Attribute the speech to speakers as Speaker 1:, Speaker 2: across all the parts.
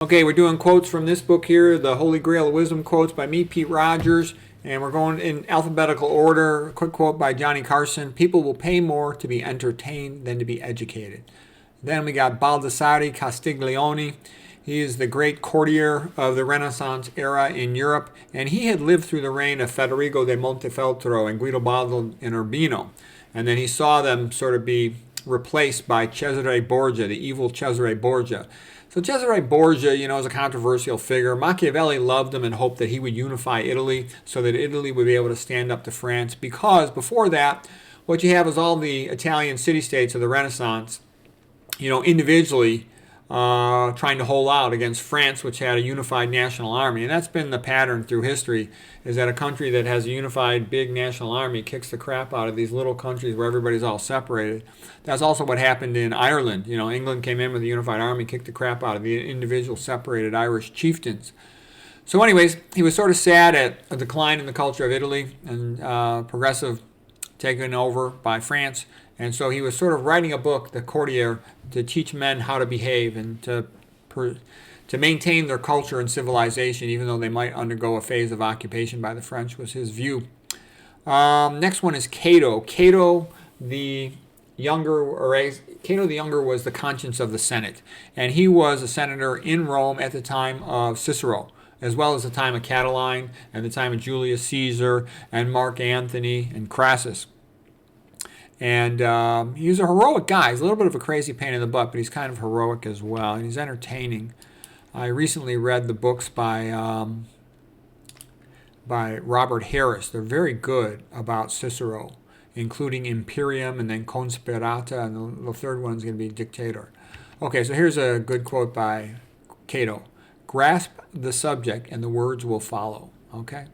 Speaker 1: Okay, we're doing quotes from this book here, The Holy Grail of Wisdom Quotes by me, Pete Rogers, and we're going in alphabetical order. A quick quote by Johnny Carson: people will pay more to be entertained than to be educated. Then we got Baldassare Castiglione. He is the great courtier of the Renaissance era in Europe, and he had lived through the reign of Federico de Montefeltro and Guidobaldo and Urbino. And then he saw them sort of be replaced by Cesare Borgia, the evil Cesare Borgia. So Cesare Borgia, is a controversial figure. Machiavelli loved him and hoped that he would unify Italy so that Italy would be able to stand up to France, because before that, what you have is all the Italian city-states of the Renaissance, individually trying to hold out against France, which had a unified national army. And that's been the pattern through history, is that a country that has a unified big national army kicks the crap out of these little countries where everybody's all separated. That's also what happened in Ireland. England came in with a unified army, kicked the crap out of the individual separated Irish chieftains. So anyways, he was sort of sad at a decline in the culture of Italy and progressive taken over by France. And so he was sort of writing a book, The Courtier, to teach men how to behave and to maintain their culture and civilization, even though they might undergo a phase of occupation by the French, was his view. Next one is Cato. Cato the Younger was the conscience of the Senate, and he was a senator in Rome at the time of Cicero, as well as the time of Catiline and the time of Julius Caesar and Mark Antony and Crassus. And he's a heroic guy. He's a little bit of a crazy pain in the butt, but he's kind of heroic as well, and he's entertaining. I recently read the books by Robert Harris. They're very good about Cicero, including Imperium and then Conspirata, and the third one's going to be Dictator. Okay, so here's a good quote by Cato. Grasp the subject and the words will follow. Okay.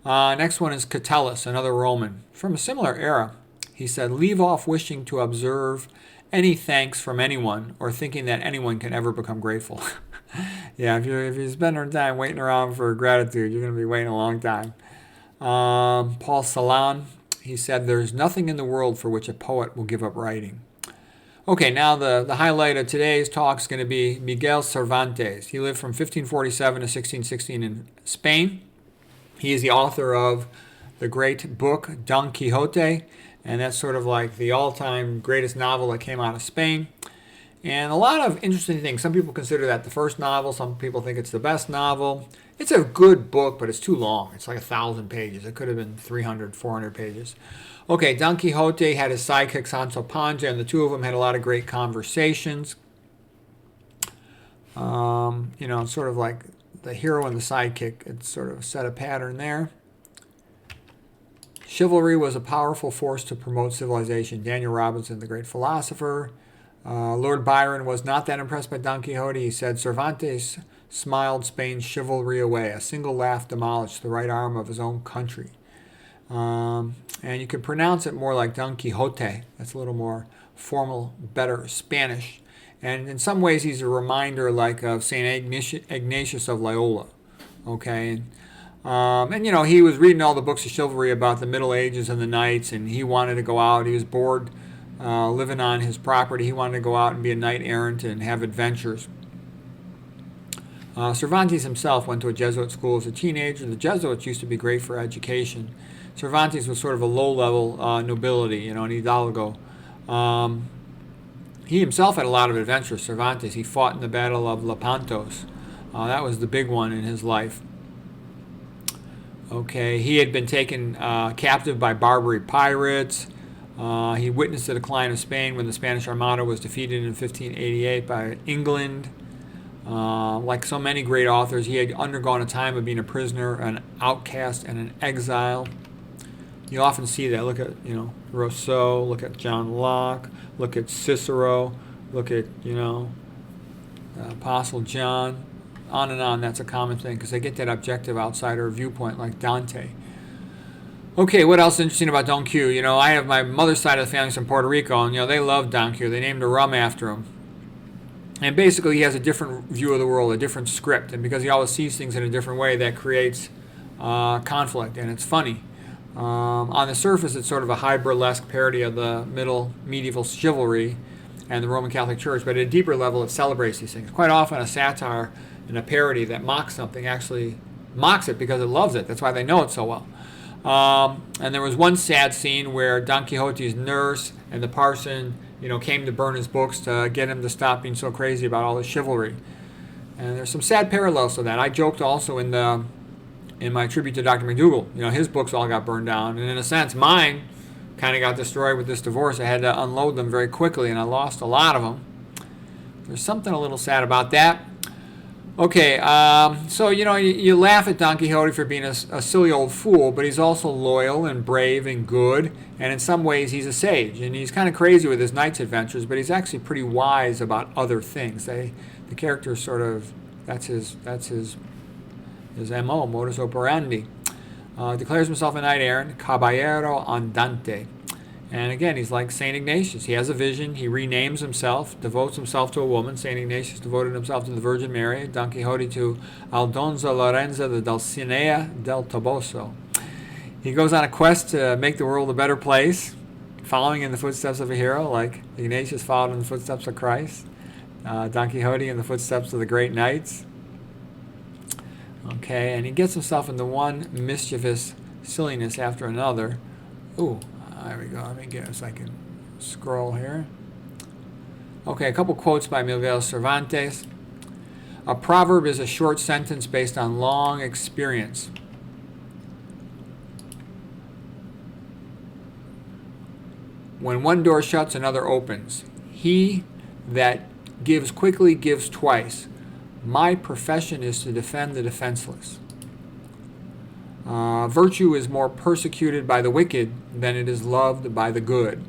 Speaker 1: Next one is Catullus, another Roman, from a similar era. He said, leave off wishing to observe any thanks from anyone or thinking that anyone can ever become grateful. Yeah, if you spend your time waiting around for gratitude, you're going to be waiting a long time. Paul Celan, he said, there's nothing in the world for which a poet will give up writing. Okay, now the highlight of today's talk is going to be Miguel Cervantes. He lived from 1547 to 1616 in Spain. He is the author of the great book Don Quixote, and that's sort of like the all-time greatest novel that came out of Spain. And a lot of interesting things. Some people consider that the first novel. Some people think it's the best novel. It's a good book, but it's too long. It's like 1,000 pages. It could have been 300, 400 pages. Okay, Don Quixote had his sidekick Sancho Panza, and the two of them had a lot of great conversations. Sort of like the hero and the sidekick. It sort of set a pattern there. Chivalry was a powerful force to promote civilization. Daniel Robinson, the great philosopher. Lord Byron was not that impressed by Don Quixote. He said, Cervantes smiled Spain's chivalry away. A single laugh demolished the right arm of his own country. And you can pronounce it more like Don Quixote. That's a little more formal, better Spanish. And in some ways, he's a reminder of St. Ignatius of Loyola. Okay. He was reading all the books of chivalry about the Middle Ages and the knights, and he wanted to go out. He was bored living on his property. He wanted to go out and be a knight errant and have adventures. Cervantes himself went to a Jesuit school as a teenager. The Jesuits used to be great for education. Cervantes was sort of a low-level nobility, an hidalgo. He himself had a lot of adventures, Cervantes. He fought in the Battle of Lepantos. That was the big one in his life. Okay, he had been taken captive by Barbary pirates. He witnessed the decline of Spain when the Spanish Armada was defeated in 1588 by England. Like so many great authors, he had undergone a time of being a prisoner, an outcast, and an exile. You often see that. Look at, Rousseau, look at John Locke, look at Cicero, look at, Apostle John. On and on, that's a common thing because they get that objective outsider viewpoint like Dante. Okay, what else is interesting about Don Q? I have my mother's side of the family from Puerto Rico, and, they love Don Q. They named a rum after him. And basically, he has a different view of the world, a different script. And because he always sees things in a different way, that creates conflict, and it's funny. On the surface, it's sort of a high burlesque parody of the medieval chivalry and the Roman Catholic Church, but at a deeper level, it celebrates these things. Quite often, a satire And a parody that mocks something actually mocks it because it loves it. That's why they know it so well. And there was one sad scene where Don Quixote's nurse and the parson, came to burn his books to get him to stop being so crazy about all his chivalry. And there's some sad parallels to that. I joked also in my tribute to Dr. McDougall. His books all got burned down, and in a sense, mine kind of got destroyed with this divorce. I had to unload them very quickly, and I lost a lot of them. There's something a little sad about that. Okay, so you laugh at Don Quixote for being a silly old fool, but he's also loyal and brave and good, and in some ways he's a sage. And he's kind of crazy with his knight's adventures, but he's actually pretty wise about other things. The character sort of that's his MO, modus operandi. Declares himself a knight errant, caballero andante. And again, he's like St. Ignatius. He has a vision. He renames himself, devotes himself to a woman. St. Ignatius devoted himself to the Virgin Mary. Don Quixote to Aldonza Lorenza de Dulcinea del Toboso. He goes on a quest to make the world a better place, following in the footsteps of a hero, like Ignatius followed in the footsteps of Christ. Don Quixote in the footsteps of the great knights. Okay, and he gets himself into one mischievous silliness after another. Ooh. There we go. Let me get so I can scroll here. Okay, a couple quotes by Miguel Cervantes. A proverb is a short sentence based on long experience. When one door shuts, another opens. He that gives quickly gives twice. My profession is to defend the defenseless. Virtue is more persecuted by the wicked than it is loved by the good.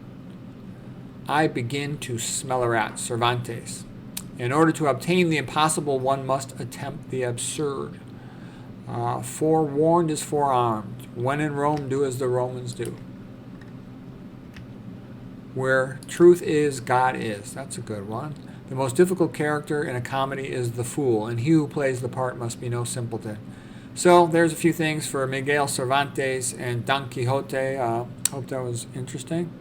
Speaker 1: I begin to smell a rat. Cervantes. In order to obtain the impossible, one must attempt the absurd. Forewarned is forearmed. When in Rome, do as the Romans do. Where truth is, God is. That's a good one. The most difficult character in a comedy is the fool, and he who plays the part must be no simpleton. So there's a few things for Miguel Cervantes and Don Quixote. Hope that was interesting.